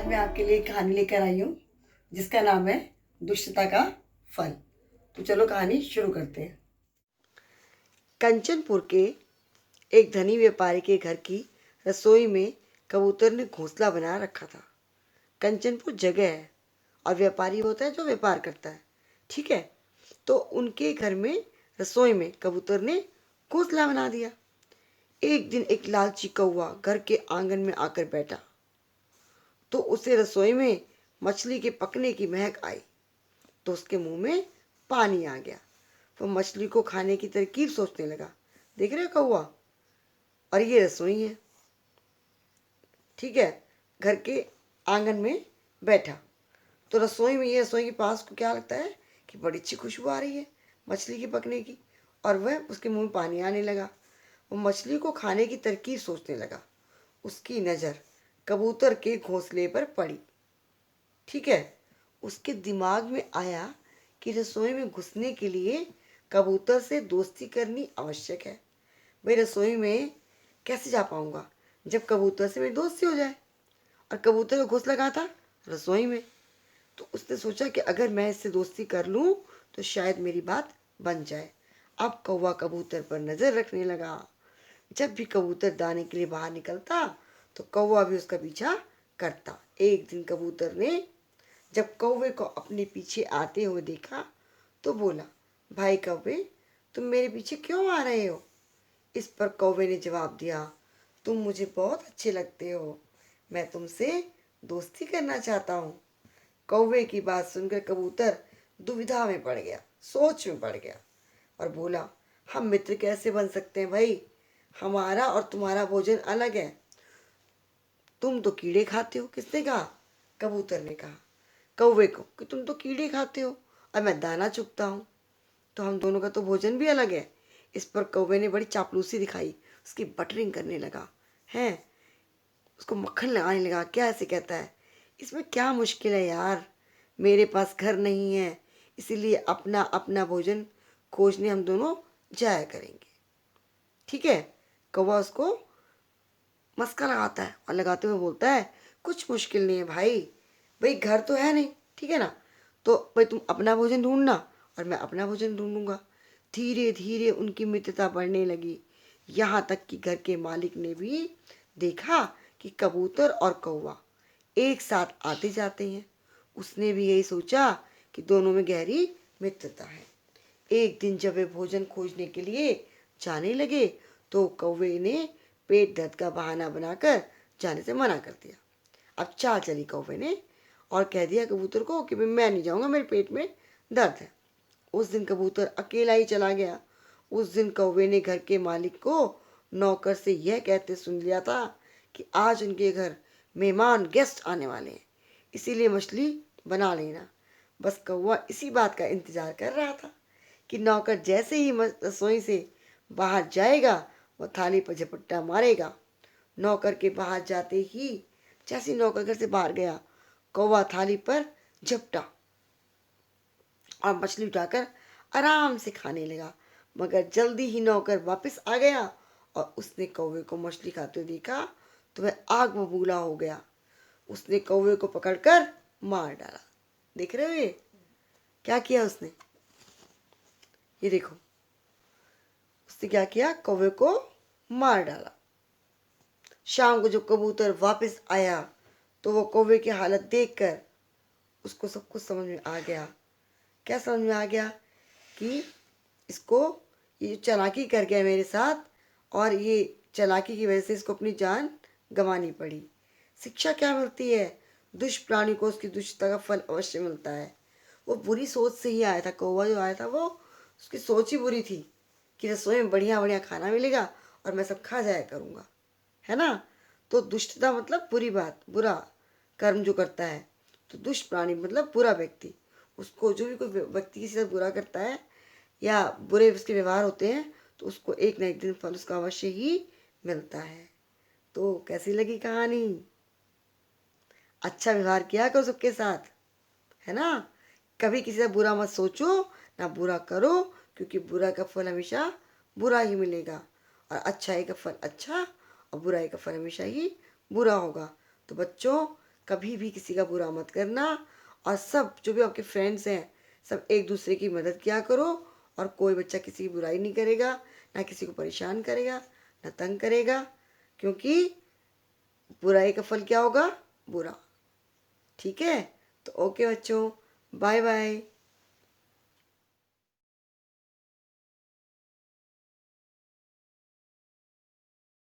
आज मैं आपके लिए एक कहानी लेकर आई हूँ जिसका नाम है दुष्टता का फल। तो चलो कहानी शुरू करते हैं। कंचनपुर के एक धनी व्यापारी के घर की रसोई में कबूतर ने घोंसला बना रखा था। कंचनपुर जगह है और व्यापारी होता है जो व्यापार करता है, ठीक है। तो उनके घर में रसोई में कबूतर ने घोंसला बना दिया। एक दिन एक लालची कौवा घर के आंगन में आकर बैठा तो उसे रसोई में मछली के पकने की महक आई तो उसके मुंह में पानी आ गया। वो मछली को खाने की तरकीब सोचने लगा। देख रहे हो कौवा, और ये रसोई है, ठीक है। घर के आंगन में बैठा तो रसोई के पास को क्या लगता है कि बड़ी अच्छी खुशबू आ रही है मछली के पकने की, और वह उसके मुंह में पानी आने लगा। वो मछली को खाने की तरकीब सोचने लगा। उसकी नज़र कबूतर के घोंसले पर पड़ी, ठीक है। उसके दिमाग में आया कि रसोई में घुसने के लिए कबूतर से दोस्ती करनी आवश्यक है। भाई रसोई में कैसे जा पाऊंगा जब कबूतर से मेरी दोस्ती हो जाए, और कबूतर का घोंसला कहाँ था? रसोई में। तो उसने सोचा कि अगर मैं इससे दोस्ती कर लूं तो शायद मेरी बात बन जाए। अब कौवा कबूतर पर नजर रखने लगा। जब भी कबूतर दाने के लिए बाहर निकलता तो कौवा भी उसका पीछा करता। एक दिन कबूतर ने जब कौवे को अपने पीछे आते हुए देखा तो बोला, भाई कौवे, तुम मेरे पीछे क्यों आ रहे हो? इस पर कौवे ने जवाब दिया, तुम मुझे बहुत अच्छे लगते हो, मैं तुमसे दोस्ती करना चाहता हूँ। कौवे की बात सुनकर कबूतर दुविधा में पड़ गया, सोच में पड़ गया और बोला, हम मित्र कैसे बन सकते हैं भाई? हमारा और तुम्हारा भोजन अलग है। तुम तो कीड़े खाते हो। किसने कहा? कबूतर ने कहा कौवे को कि तुम तो कीड़े खाते हो और मैं दाना चुगता हूँ, तो हम दोनों का तो भोजन भी अलग है। इस पर कौवे ने बड़ी चापलूसी दिखाई, उसकी बटरिंग करने लगा, हैं, उसको मक्खन लगाने लगा। क्या ऐसे कहता है? इसमें क्या मुश्किल है यार, मेरे पास घर नहीं है, इसीलिए अपना अपना भोजन खोजने हम दोनों जाया करेंगे, ठीक है। कौवा उसको मस्का लगाता है और लगाते हुए बोलता है, कुछ मुश्किल नहीं है भाई, भाई घर तो है नहीं, ठीक है ना, तो भाई तुम अपना भोजन ढूंढना और मैं अपना भोजन ढूंढूंगा। धीरे धीरे उनकी मित्रता बढ़ने लगी, यहाँ तक कि घर के मालिक ने भी देखा कि कबूतर और कौवा एक साथ आते जाते हैं। उसने भी यही सोचा कि दोनों में गहरी मित्रता है। एक दिन जब वे भोजन खोजने के लिए जाने लगे तो कौवे ने पेट दर्द का बहाना बनाकर जाने से मना कर दिया। अब चाल चली कौवे ने और कह दिया कबूतर को कि मैं नहीं जाऊंगा, मेरे पेट में दर्द है। उस दिन कबूतर अकेला ही चला गया। उस दिन कौवे ने घर के मालिक को नौकर से यह कहते सुन लिया था कि आज उनके घर मेहमान गेस्ट आने वाले हैं, इसीलिए मछली बना लेना। बस कौवा इसी बात का इंतजार कर रहा था कि नौकर जैसे ही रसोई से बाहर जाएगा वह थाली पर झपट्टा मारेगा। नौकर के बाहर जाते ही जैसे नौकर घर से बाहर गया, कौवा थाली पर झपटा और मछली उठाकर आराम से खाने लगा। मगर जल्दी ही नौकर वापस आ गया और उसने कौवे को मछली खाते हुए देखा तो वह आग बबूला हो गया। उसने कौवे को पकड़कर मार डाला। देख रहे हो ये क्या किया उसने? ये देखो उसने क्या किया, कौवे को मार डाला। शाम को जब कबूतर वापस आया तो वो कौवे की हालत देखकर उसको सब कुछ समझ में आ गया। क्या समझ में आ गया? कि इसको ये चालाकी कर गया मेरे साथ और ये चालाकी की वजह से इसको अपनी जान गंवानी पड़ी। शिक्षा क्या मिलती है? दुष्ट प्राणी को उसकी दुष्टता का फल अवश्य मिलता है। वो बुरी सोच से ही आया था, कौवा जो आया था वो उसकी सोच ही बुरी थी कि रसोई में बढ़िया बढ़िया खाना मिलेगा और मैं सब खा जाया करूँगा, है ना। तो दुष्टता मतलब बुरी बात, बुरा कर्म जो करता है। तो दुष्ट प्राणी मतलब बुरा व्यक्ति। उसको जो भी कोई व्यक्ति किसी से बुरा करता है या बुरे उसके व्यवहार होते हैं तो उसको एक ना एक दिन फल उसका अवश्य ही मिलता है। तो कैसी लगी कहानी? अच्छा व्यवहार किया करो सबके साथ, है ना। कभी किसी से बुरा मत सोचो, ना बुरा करो, क्योंकि बुरा का फल हमेशा बुरा ही मिलेगा और अच्छाई का फल अच्छा और बुराई का फल हमेशा ही बुरा होगा। तो बच्चों, कभी भी किसी का बुरा मत करना, और सब जो भी आपके फ्रेंड्स हैं सब एक दूसरे की मदद किया करो, और कोई बच्चा किसी की बुराई नहीं करेगा, ना किसी को परेशान करेगा, ना तंग करेगा, क्योंकि बुराई का फल क्या होगा? बुरा। ठीक है? तो ओके बच्चों, बाय बाय।